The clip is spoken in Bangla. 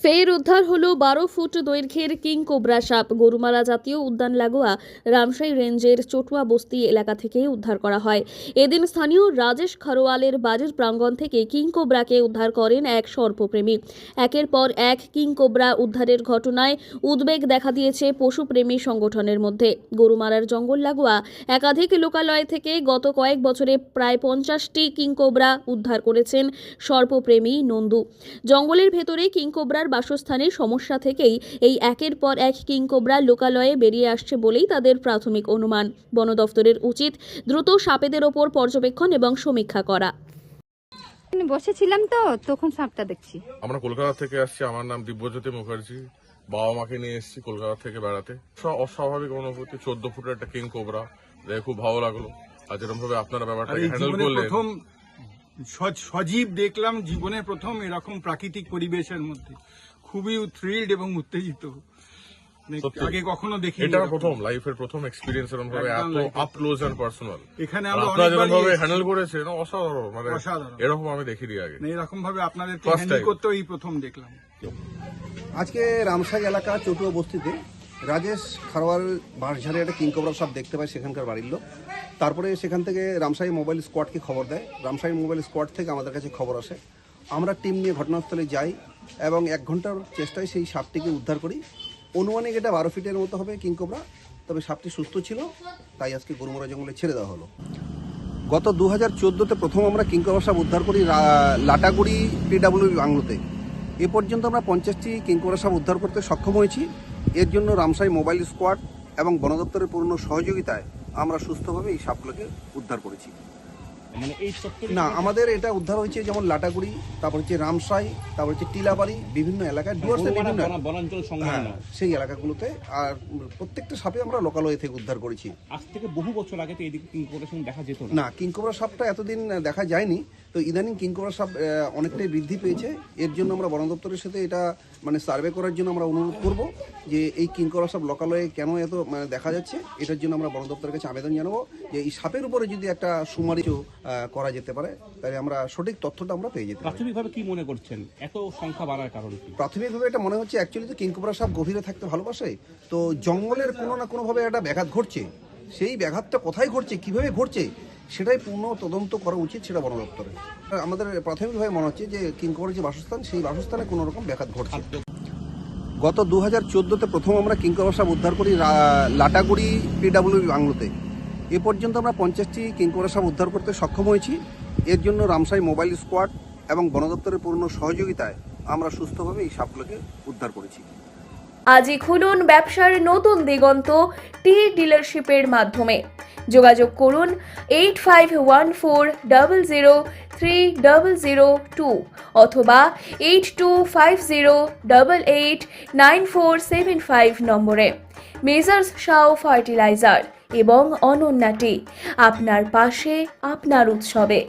ফের উদ্ধার হলো 12 ফুট দৈর্ঘ্যের কিং কোবরা সাপ। গরুমারা জাতীয় উদ্যান লাগোয়া রামসাই রেঞ্জের চটুয়া বস্তি এলাকা থেকে উদ্ধার করা হয়। এদিন স্থানীয় রাজেশ খারোয়ালের বাড়ির প্রাঙ্গণ থেকে কিং কোবরাকে উদ্ধার করেন এক সর্পপ্রেমী। একের পর এক কিং কোবরা উদ্ধারের ঘটনায় উদ্বেগ দেখা দিয়েছে পশুপ্রেমী সংগঠনের মধ্যে। গরুমারার জঙ্গল লাগোয়া একাধিক লোকালয় থেকে গত কয়েক বছরে প্রায় 50টি কিং কোবরা উদ্ধার করেছেন সর্পপ্রেমী নন্দু। জঙ্গলের ভেতরে কিং কোবরার বাসস্থানের সমস্যা থেকেই এই একের পর এক কিং কোবরা লোকালয়ে বেরিয়ে আসছে বলেই তাদের প্রাথমিক অনুমান। বন দফতরের উচিত দ্রুত সাপেদের ওপর পর্যবেক্ষণ এবং সমীক্ষা করা। বসেছিলাম তো তখন সাপটা দেখছি। আমরা কলকাতা থেকে আসছি। আমার নাম দিব্যজ্যোতি মুখার্জি। বাবা মাকে নিয়ে এসেছি কলকাতা থেকে বেড়াতে। অস্বাভাবিক অনুভূতি, 14 ফুটের একটা কিং কোবরা দেখে খুব ভালো লাগলো। আর যেরকম ভাবে আপনারা ব্যাপারটাকে হ্যান্ডেল করলেন, প্রথম সজীব দেখলাম জীবনের প্রথম এরকম প্রাকৃতিক পরিবেশের মধ্যে। খুবই থ্রিলড এবং উত্তেজিত, আগে কখনো দেখিনি। এটা প্রথম লাইফের প্রথম এক্সপেরিয়েন্স এরকম ভাবে এত আপ ক্লোজ এন্ড পার্সোনাল। এখানে আমরা আপনারা যেরকম ভাবে হ্যান্ডেল করেছেন অসাধারণ, মানে অসাধারণ। এরকম আমি দেখিনি আগে। এরকম ভাবে আপনাদের First হ্যান্ডেল time. করতেও এই প্রথম দেখলাম। আজকে রামসাই এলাকা চটুয়া বস্তিতে রাজেশ খারওয়াল বাঁশঝাড়ে একটা কিং কোবরা সাপ দেখতে পায় সেখানকার বাড়ির লোক। তারপরে সেখান থেকে রামসাই মোবাইল স্কোয়াডকে খবর দেয়। রামসাই মোবাইল স্কোয়াড থেকে আমাদের কাছে খবর আসে। আমরা টিম নিয়ে ঘটনাস্থলে যাই এবং 1 ঘন্টার চেষ্টায় সেই সাপটিকে উদ্ধার করি। অনুমানিক এটা 12 ফিটের মতো হবে কিং কোবরা, তবে সাপটি সুস্থ ছিল, তাই আজকে গরুমারা জঙ্গলে ছেড়ে দেওয়া হলো। গত 2014-তে প্রথম আমরা কিং কোবরা সাপ উদ্ধার করি লাটাগুড়ি PWB বাংলোতে। এ পর্যন্ত আমরা 50টি কিং কোবরা সাপ উদ্ধার করতে সক্ষম হয়েছি। এর জন্য রামসাই মোবাইল স্কোয়াড এবং বন দপ্তরের পূর্ণ সহযোগিতায় আমরা সুস্থভাবে এই সাপগুলোকে উদ্ধার করেছি। না, আমাদের এটা উদ্ধার হয়েছে যেমন লাটাগুড়ি, তারপর হচ্ছে রামসাই, তারপর হচ্ছে টিলাবাড়ি, বিভিন্ন এলাকায় সেই এলাকাগুলোতে। আর প্রত্যেকটা সাপে আমরা লোকালয় থেকে উদ্ধার করেছি। আজ থেকে বহু বছর আগে তো এদিকে কিং কোবরা দেখা যেত না, কিং কোবরা সাপটা এতদিন দেখা যায়নি। তো ইদানিং কিং কোবরা সাপ অনেকটাই বৃদ্ধি পেয়েছে। এর জন্য আমরা বন দপ্তরের সাথে এটা সার্ভে করার জন্য আমরা অনুরোধ করব যে এই কিং কোবরা সাপ লোকালয়ে কেন এত দেখা যাচ্ছে। এটার জন্য আমরা বন দপ্তরের কাছে আবেদন জানাবো যে এই সাপের উপরে যদি একটা সুমারি করা যেতে পারে, তাহলে আমরা সঠিক তথ্যটা আমরা পেয়ে যেতে পারি। প্রাথমিকভাবে কি মনে করছেন এত সংখ্যা বাড়ার কারণ কি? প্রাথমিকভাবে এটা মনে হচ্ছে অ্যাকচুয়ালি তো কিং কোবরা সাপ গভীরে থাকতে ভালোবাসে, তো জঙ্গলের কোনো না কোনোভাবে একটা ব্যাঘাত ঘটছে। সেই ব্যাঘাতটা কোথায় ঘটছে, কিভাবে ঘটছে, সেটাই পূর্ণ তদন্ত করা উচিত, সেটা বন দপ্তরে। আমাদের প্রাথমিকভাবে মনে হচ্ছে যে কিং কোবরার যে বাসস্থান, সেই বাসস্থানে কোনো রকম ব্যাঘাত ঘটছে। গত 2014-তে প্রথম আমরা কিং কোবরা সাপ উদ্ধার করি লাটাগুড়ি PWB বাংলোতে। এ পর্যন্ত আমরা 50টি কিং কোবরা সাপ উদ্ধার করতে সক্ষম হয়েছি। এর জন্য রামসাই মোবাইল স্কোয়াড এবং বন দপ্তরের পূর্ণ সহযোগিতায় আমরা সুস্থভাবে এই সাপগুলোকে উদ্ধার করেছি। আজই খুলুন ব্যবসার নতুন দিগন্ত টি ডিলারশিপের মাধ্যমে। যোগাযোগ করুন 8514003002 অথবা 8250889475 নম্বরে। মেজার্স শাও ফার্টিলাইজার এবং অনন্যা টি, আপনার পাশে আপনার উৎসবে।